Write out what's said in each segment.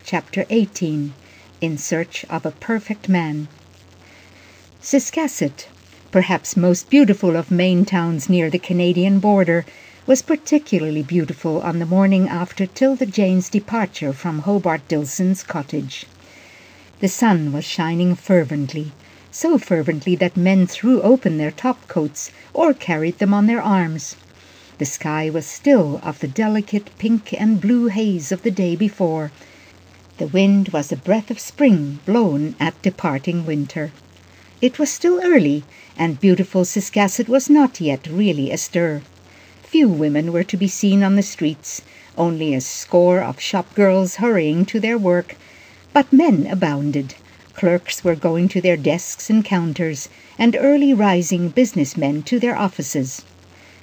Chapter 18. In Search of a Perfect Man. Ciscasset, perhaps most beautiful of Maine towns near the Canadian border, was particularly beautiful on the morning after 'Tilda Jane's departure from Hobart Dillson's cottage. The sun was shining fervently, so fervently that men threw open their top-coats or carried them on their arms. The sky was still of the delicate pink and blue haze of the day before. The wind was a breath of spring blown at departing winter. It was still early, and beautiful Ciscasset was not yet really astir. Few women were to be seen on the streets, only a score of shop-girls hurrying to their work, but men abounded. Clerks were going to their desks and counters, and early-rising business-men to their offices.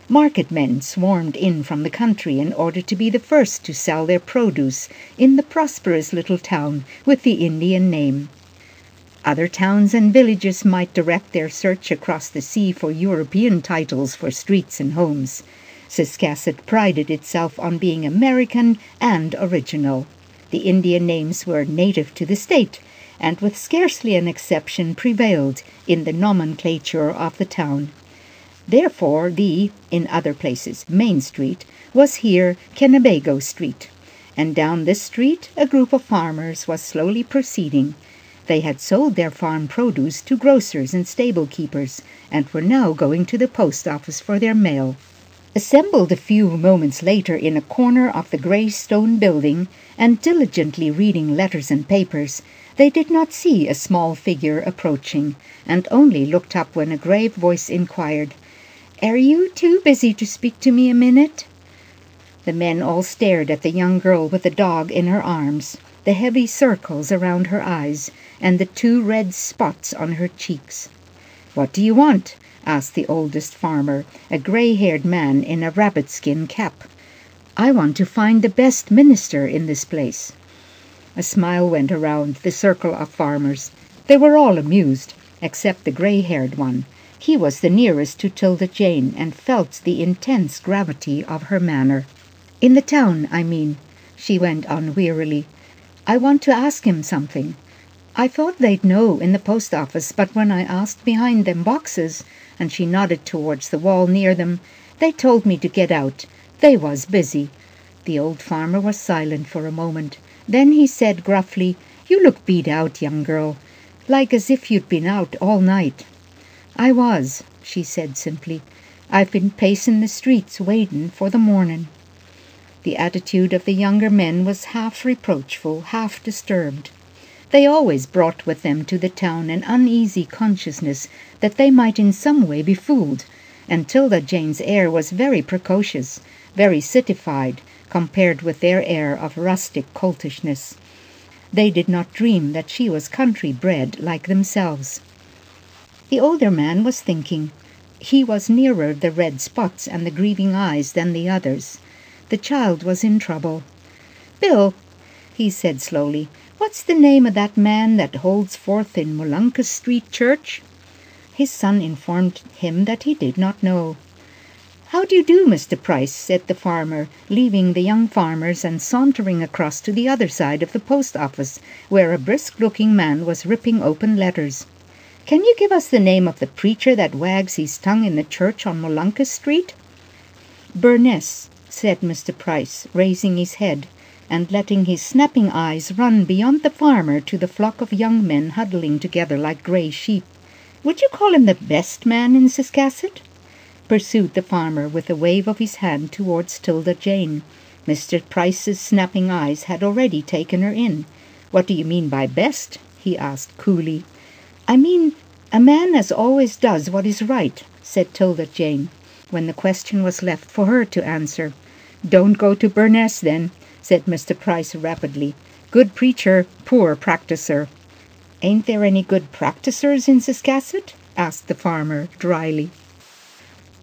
Market-men swarmed in from the country in order to be the first to sell their produce in the prosperous little town with the Indian name. Other towns and villages might direct their search across the sea for European titles for streets and homes. Ciscasset prided itself on being American and original. The Indian names were native to the state, and with scarcely an exception prevailed in the nomenclature of the town. Therefore in other places, Main Street, was here Kennebago Street, and down this street a group of farmers was slowly proceeding. They had sold their farm produce to grocers and stable-keepers, and were now going to the post office for their mail. Assembled a few moments later in a corner of the grey stone building, and diligently reading letters and papers, they did not see a small figure approaching, and only looked up when a grave voice inquired, "Are you too busy to speak to me a minute?" The men all stared at the young girl with the dog in her arms, the heavy circles around her eyes, and the 2 red spots on her cheeks. "What do you want?" asked the oldest farmer, a gray-haired man in a rabbit-skin cap. "I want to find the best minister in this place." A smile went around the circle of farmers. They were all amused, except the gray-haired one. He was the nearest to 'Tilda Jane and felt the intense gravity of her manner. "In the town, I mean," she went on wearily. "I want to ask him something. I thought they'd know in the post office, but when I asked behind them boxes," and she nodded towards the wall near them, "they told me to get out. They was busy." The old farmer was silent for a moment. Then he said gruffly, "You look beat out, young girl, like as if you'd been out all night." "I was," she said simply. "I've been pacin' the streets waitin' for the mornin'." The attitude of the younger men was half reproachful, half disturbed. They always brought with them to the town an uneasy consciousness that they might in some way be fooled, and 'Tilda Jane's air was very precocious, very citified, compared with their air of rustic coltishness. They did not dream that she was country-bred like themselves. The older man was thinking. He was nearer the red spots and the grieving eyes than the others. The child was in trouble. "Bill," he said slowly, "what's the name of that man that holds forth in Molunkus Street Church?" His son informed him that he did not know. "How do you do, Mr. Price?" said the farmer, leaving the young farmers and sauntering across to the other side of the post office, where a brisk-looking man was ripping open letters. "Can you give us the name of the preacher that wags his tongue in the church on Molunkus Street?" "Burness," said Mr. Price, raising his head, and letting his snapping eyes run beyond the farmer to the flock of young men huddling together like gray sheep. "Would you call him the best man in Ciscasset?" pursued the farmer with a wave of his hand towards 'Tilda Jane. Mr. Price's snapping eyes had already taken her in. "What do you mean by best?" he asked coolly. "I mean a man as always does what is right," said 'Tilda Jane, when the question was left for her to answer. "Don't go to Burness, then," said Mr. Price rapidly. "Good preacher, poor practicer." "Ain't there any good practicers in Ciscasset?" asked the farmer dryly.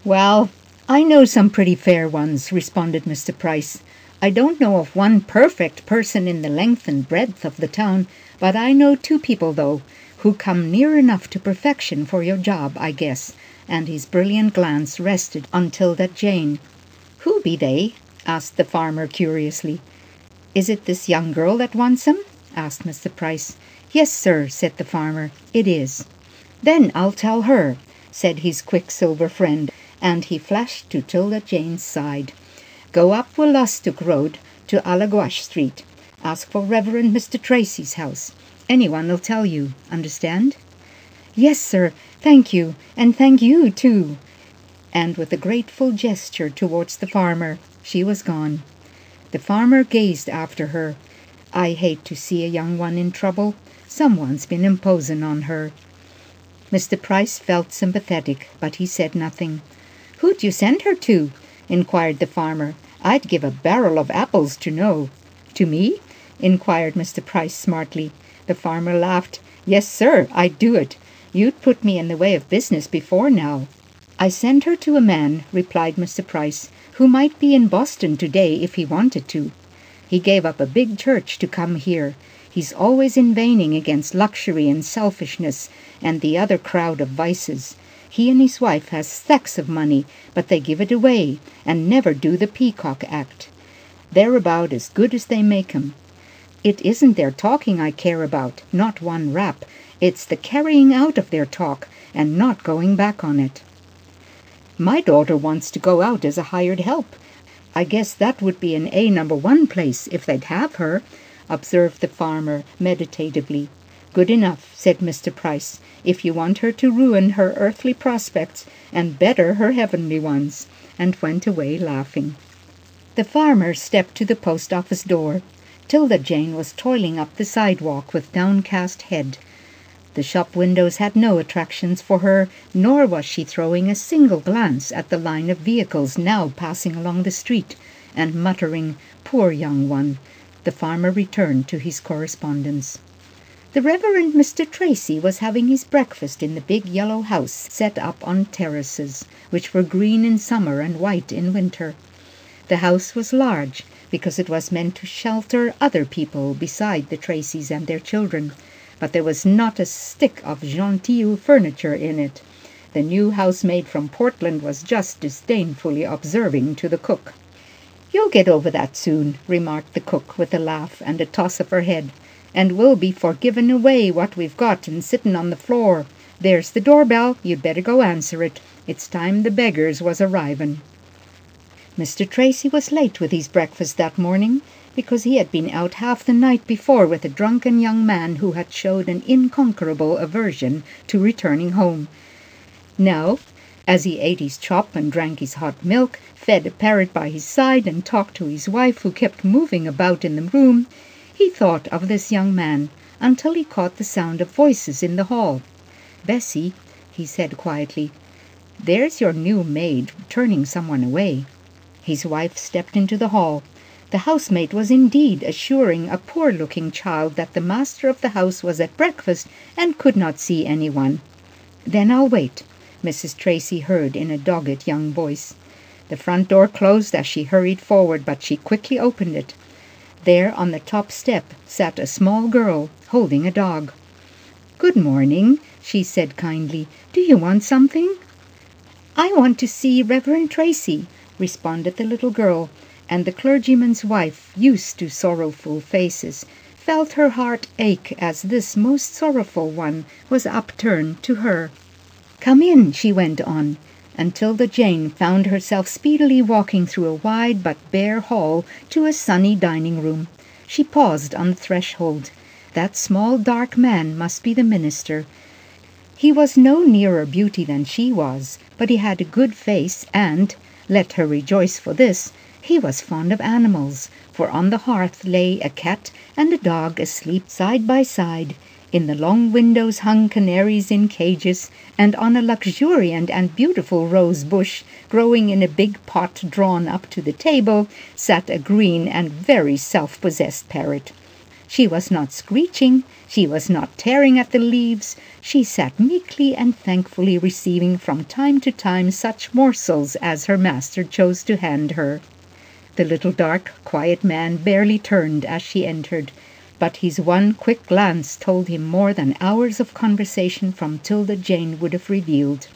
"Well, I know some pretty fair ones," responded Mr. Price. "I don't know of one perfect person in the length and breadth of the town, but I know 2 people, though, who come near enough to perfection for your job, I guess," and his brilliant glance rested on 'Tilda Jane. "Who be they?" asked the farmer curiously. "Is it this young girl that wants 'em?" asked Mr. Price. "Yes, sir," said the farmer, "it is." "Then I'll tell her," said his quicksilver friend, and he flashed to 'Tilda Jane's side. "Go up Wolastook Road to Allagwash Street. Ask for Reverend Mr. Tracy's house. Anyone'll tell you. Understand?" "Yes, sir. Thank you, and thank you, too." And with a grateful gesture towards the farmer, she was gone. The farmer gazed after her. "I hate to see a young one in trouble. Someone's been imposin' on her." Mr. Price felt sympathetic, but he said nothing. "Who'd you send her to?" inquired the farmer. "I'd give a barrel of apples to know." "To me?" inquired Mr. Price smartly. The farmer laughed. "Yes, sir, I'd do it. You'd put me in the way of business before now." "I sent her to a man," replied Mr. Price, "who might be in Boston today if he wanted to. He gave up a big church to come here. He's always inveighing against luxury and selfishness and the other crowd of vices. He and his wife has stacks of money, but they give it away and never do the peacock act. They're about as good as they make 'em. It isn't their talking I care about, not one rap. It's the carrying out of their talk and not going back on it. My daughter wants to go out as a hired help. I guess that would be an A number 1 place if they'd have her," observed the farmer meditatively. "Good enough," said Mr. Price, "if you want her to ruin her earthly prospects and better her heavenly ones," and went away laughing. The farmer stepped to the post office door. 'Tilda Jane was toiling up the sidewalk with downcast head. The shop windows had no attractions for her, nor was she throwing a single glance at the line of vehicles now passing along the street, and muttering, "Poor young one." The farmer returned to his correspondence. The Reverend Mr. Tracy was having his breakfast in the big yellow house set up on terraces, which were green in summer and white in winter. The house was large, because it was meant to shelter other people beside the Tracys and their children, but there was not a stick of genteel furniture in it. The new housemaid from Portland was just disdainfully observing to the cook. "You'll get over that soon," remarked the cook with a laugh and a toss of her head, "and we'll be for giving away what we've got and sitting on the floor. There's the doorbell. You'd better go answer it. It's time the beggars was arriving." Mr. Tracy was late with his breakfast that morning, because he had been out half the night before with a drunken young man who had showed an inconquerable aversion to returning home. Now, as he ate his chop and drank his hot milk, fed a parrot by his side, and talked to his wife who kept moving about in the room, he thought of this young man until he caught the sound of voices in the hall. "Bessie," he said quietly, "there's your new maid turning someone away." His wife stepped into the hall. The housemaid was indeed assuring a poor-looking child that the master of the house was at breakfast and could not see anyone. "Then I'll wait," Mrs. Tracy heard in a dogged young voice. The front door closed as she hurried forward, but she quickly opened it. There on the top step sat a small girl holding a dog. "Good morning," she said kindly. "Do you want something?" "I want to see Reverend Tracy," responded the little girl, and the clergyman's wife, used to sorrowful faces, felt her heart ache as this most sorrowful one was upturned to her. "Come in," she went on, and 'Tilda Jane found herself speedily walking through a wide but bare hall to a sunny dining room. She paused on the threshold. That small dark man must be the minister. He was no nearer beauty than she was, but he had a good face, and, let her rejoice for this, he was fond of animals, for on the hearth lay a cat and a dog asleep side by side. In the long windows hung canaries in cages, and on a luxuriant and beautiful rose bush, growing in a big pot drawn up to the table, sat a green and very self-possessed parrot. She was not screeching, she was not tearing at the leaves, she sat meekly and thankfully receiving from time to time such morsels as her master chose to hand her. The little dark, quiet man barely turned as she entered, but his one quick glance told him more than hours of conversation from 'Tilda Jane would have revealed.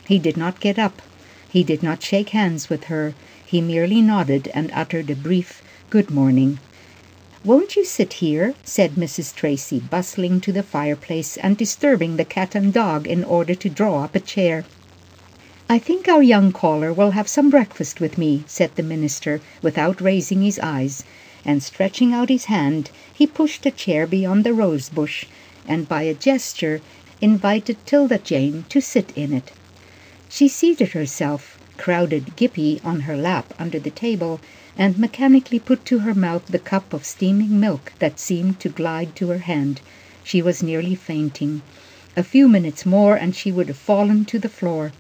He did not get up. He did not shake hands with her. He merely nodded and uttered a brief "good morning." "Won't you sit here?" said Mrs. Tracy, bustling to the fireplace and disturbing the cat and dog in order to draw up a chair. "I think our young caller will have some breakfast with me," said the minister, without raising his eyes, and stretching out his hand, he pushed a chair beyond the rose bush, and by a gesture invited 'Tilda Jane to sit in it. She seated herself, crowded Gippie on her lap under the table, and mechanically put to her mouth the cup of steaming milk that seemed to glide to her hand. She was nearly fainting. A few minutes more and she would have fallen to the floor.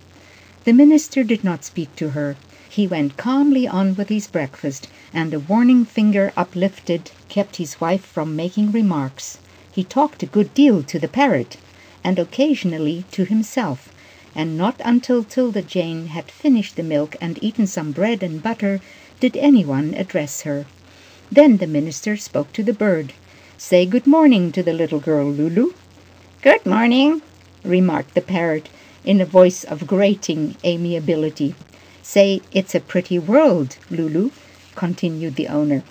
The minister did not speak to her. He went calmly on with his breakfast, and a warning finger uplifted kept his wife from making remarks. He talked a good deal to the parrot, and occasionally to himself, and not until 'Tilda Jane had finished the milk and eaten some bread and butter did anyone address her. Then the minister spoke to the bird. "Say good morning to the little girl, Lulu." "Good morning," remarked the parrot, in a voice of grating amiability. "Say, it's a pretty world, Lulu," continued the owner.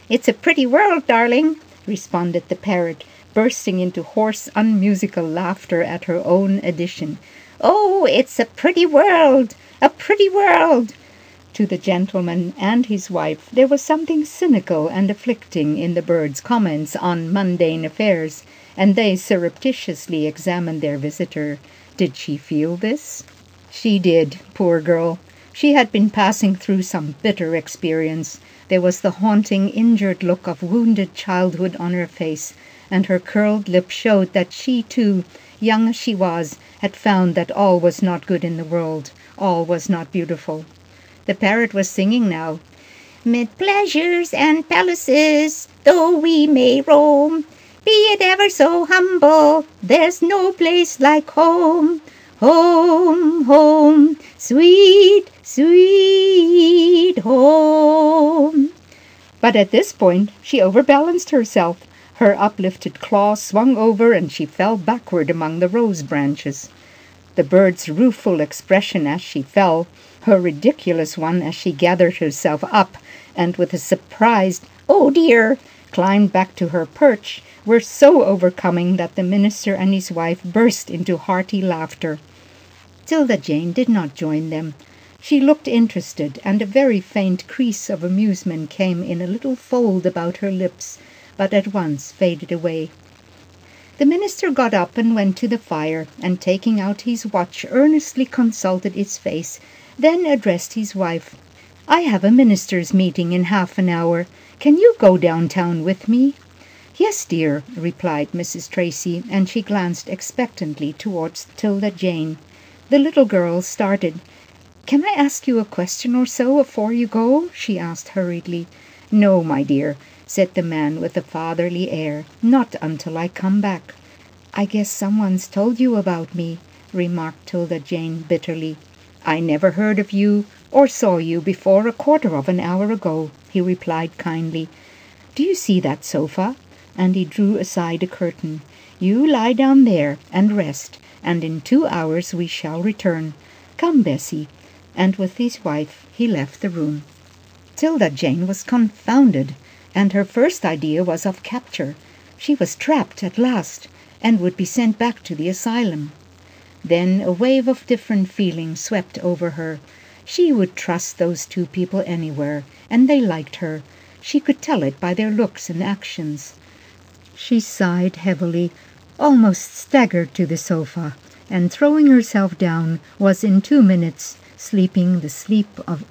"It's a pretty world, darling," responded the parrot, bursting into hoarse, unmusical laughter at her own addition. "Oh, it's a pretty world, a pretty world." To the gentleman and his wife there was something cynical and afflicting in the bird's comments on mundane affairs, and they surreptitiously examined their visitor. Did she feel this? She did, poor girl. She had been passing through some bitter experience. There was the haunting, injured look of wounded childhood on her face, and her curled lip showed that she too, young as she was, had found that all was not good in the world, all was not beautiful. The parrot was singing now. "Mid pleasures and palaces, though we may roam, be it ever so humble, there's no place like home. Home, home, sweet, sweet home." But at this point she overbalanced herself. Her uplifted claw swung over and she fell backward among the rose branches. The bird's rueful expression as she fell, her ridiculous one as she gathered herself up, and with a surprised "Oh dear!" climbed back to her perch, were so overcoming that the minister and his wife burst into hearty laughter. 'Tilda Jane did not join them. She looked interested, and a very faint crease of amusement came in a little fold about her lips, but at once faded away. The minister got up and went to the fire, and taking out his watch earnestly consulted its face, then addressed his wife. "I have a ministers' meeting in half an hour. Can you go downtown with me?" "Yes, dear," replied Mrs. Tracy, and she glanced expectantly towards 'Tilda Jane. The little girl started. "Can I ask you a question or so afore you go?" she asked hurriedly. "No, my dear," said the man with a fatherly air, "not until I come back." "I guess someone's told you about me," remarked 'Tilda Jane bitterly. "I never heard of you or saw you before a quarter of an hour ago," he replied kindly. "Do you see that sofa?" And he drew aside a curtain. "You lie down there and rest, and in 2 hours we shall return. Come, Bessie." And with his wife he left the room. 'Tilda Jane was confounded, and her first idea was of capture. She was trapped at last, and would be sent back to the asylum. Then a wave of different feeling swept over her. She would trust those two people anywhere, and they liked her. She could tell it by their looks and actions. She sighed heavily, almost staggered to the sofa, and throwing herself down, was in 2 minutes sleeping the sleep of